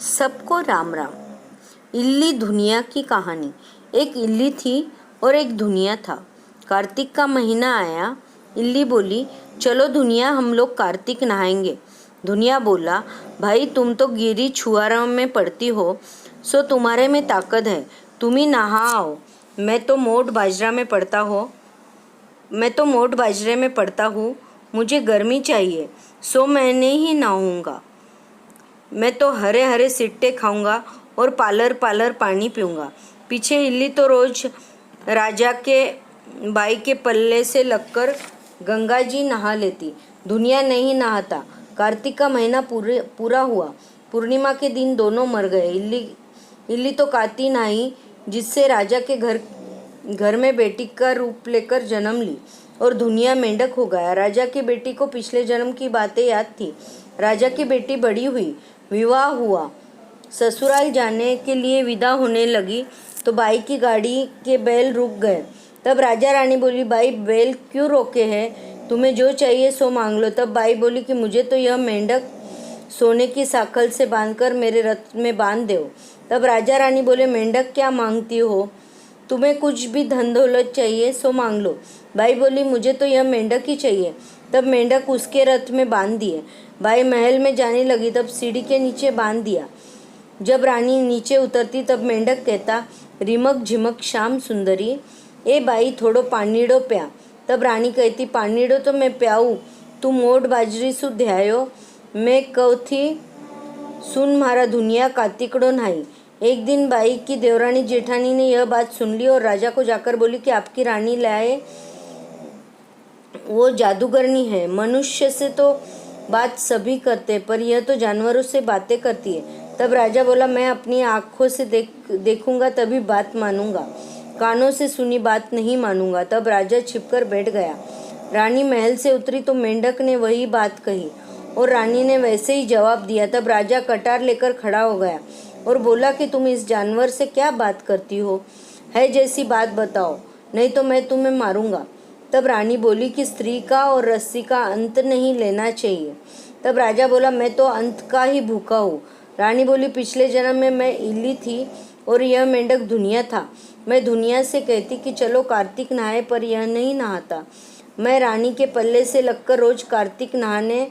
सबको राम राम। इल्ली धुनिया की कहानी। एक इल्ली थी और एक धुनिया था। कार्तिक का महीना आया। इल्ली बोली, चलो धुनिया, हम लोग कार्तिक नहाएंगे। धुनिया बोला, भाई तुम तो गिरी छुआरा में पड़ती हो, सो तुम्हारे में ताकत है, तुम ही नहाओ। मैं तो मोट बाजरे में पड़ता हूँ, मुझे गर्मी चाहिए, सो मैंने ही नहाऊंगा। मैं तो हरे हरे सिट्टे खाऊंगा और पालर पालर पानी पीऊंगा। पीछे इल्ली तो रोज राजा के बाई के पल्ले से लगकर गंगा जी नहा लेती। दुनिया नहीं नहाता। कार्तिक का महीना पूरा हुआ। पूर्णिमा के दिन दोनों मर गए। इल्ली तो काती नहाई, जिससे राजा के घर में बेटी का रूप लेकर जन्म ली, और दुनिया मेंढक हो गया। राजा की बेटी को पिछले जन्म की बातें याद थी। राजा की बेटी बड़ी हुई, विवाह हुआ, ससुराल जाने के लिए विदा होने लगी तो बाई की गाड़ी के बैल रुक गए। तब राजा रानी बोली, बाई बैल क्यों रोके हैं, तुम्हें जो चाहिए सो मांग लो। तब बाई बोली कि मुझे तो यह मेंढक सोने की साखल से बांधकर मेरे रथ में बांध दो। तब राजा रानी बोले, मेंढक क्या मांगती हो, तुम्हें कुछ भी धन दौलत चाहिए सो मांग लो। बाई बोली, मुझे तो यह मेंढक ही चाहिए। तब मेंढक उसके रथ में बांध दिए। बाई महल में जाने लगी, तब सीढ़ी के नीचे बांध दिया। जब रानी नीचे उतरती तब मेंढक कहता, रिमक झिमक श्याम सुंदरी, ए बाई थोड़ो पानीड़ो प्या। तब रानी कहती, पानीड़ो तो मैं प्याऊँ, तू मोट बाजरी सु ध्यायो, मैं कहती सुन मारा दुनिया कार्तिकड़ो नहाई। एक दिन बाई की देवरानी जेठानी ने यह बात सुन ली और राजा को जाकर बोली कि आपकी रानी लाए, वो जादूगरनी है। मनुष्य से तो बात सभी करते, पर यह तो जानवरों से बातें करती है। तब राजा बोला, मैं अपनी आँखों से देखूंगा तभी बात मानूंगा, कानों से सुनी बात नहीं मानूंगा। तब राजा छिपकर बैठ गया। रानी महल से उतरी तो मेंढक ने वही बात कही और रानी ने वैसे ही जवाब दिया। तब राजा कटार लेकर खड़ा हो गया और बोला कि तुम इस जानवर से क्या बात करती हो, है जैसी बात बताओ, नहीं तो मैं तुम्हें मारूंगा। तब रानी बोली कि स्त्री का और रस्सी का अंत नहीं लेना चाहिए। तब राजा बोला, मैं तो अंत का ही भूखा हूँ। रानी बोली, पिछले जन्म में मैं इल्ली थी और यह मेंढक धुनिया था। मैं धुनिया से कहती कि चलो कार्तिक नहाए, पर यह नहीं नहाता। मैं रानी के पल्ले से लगकर रोज कार्तिक नहाने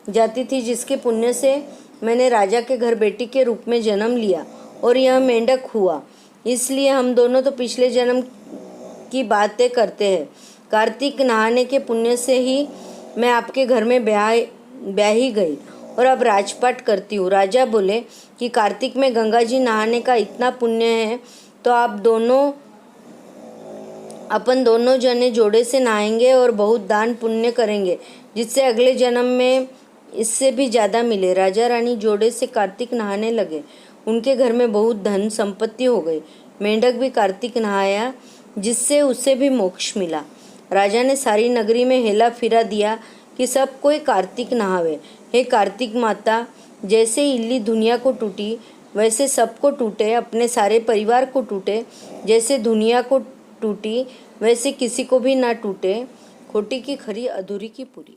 जाती थी, जिसके पुण्य से मैंने राजा के घर बेटी के रूप में जन्म लिया और यह मेंढक हुआ। इसलिए हम दोनों तो पिछले जन्म की बातें करते हैं। कार्तिक नहाने के पुण्य से ही मैं आपके घर में ब्याही गई और अब राजपाट करती हूँ। राजा बोले कि कार्तिक में गंगा जी नहाने का इतना पुण्य है तो अपन दोनों जने जोड़े से नहाएंगे और बहुत दान पुण्य करेंगे, जिससे अगले जन्म में इससे भी ज़्यादा मिले। राजा रानी जोड़े से कार्तिक नहाने लगे। उनके घर में बहुत धन संपत्ति हो गई। मेंढक भी कार्तिक नहाया, जिससे उसे भी मोक्ष मिला। राजा ने सारी नगरी में हेला फिरा दिया कि सब कोई कार्तिक नहावे। हे कार्तिक माता, जैसे इल्ली दुनिया को टूटी वैसे सबको टूटे, अपने सारे परिवार को टूटे। जैसे दुनिया को टूटी वैसे किसी को भी ना टूटे। खोटी की खरी, अधूरी की पूरी।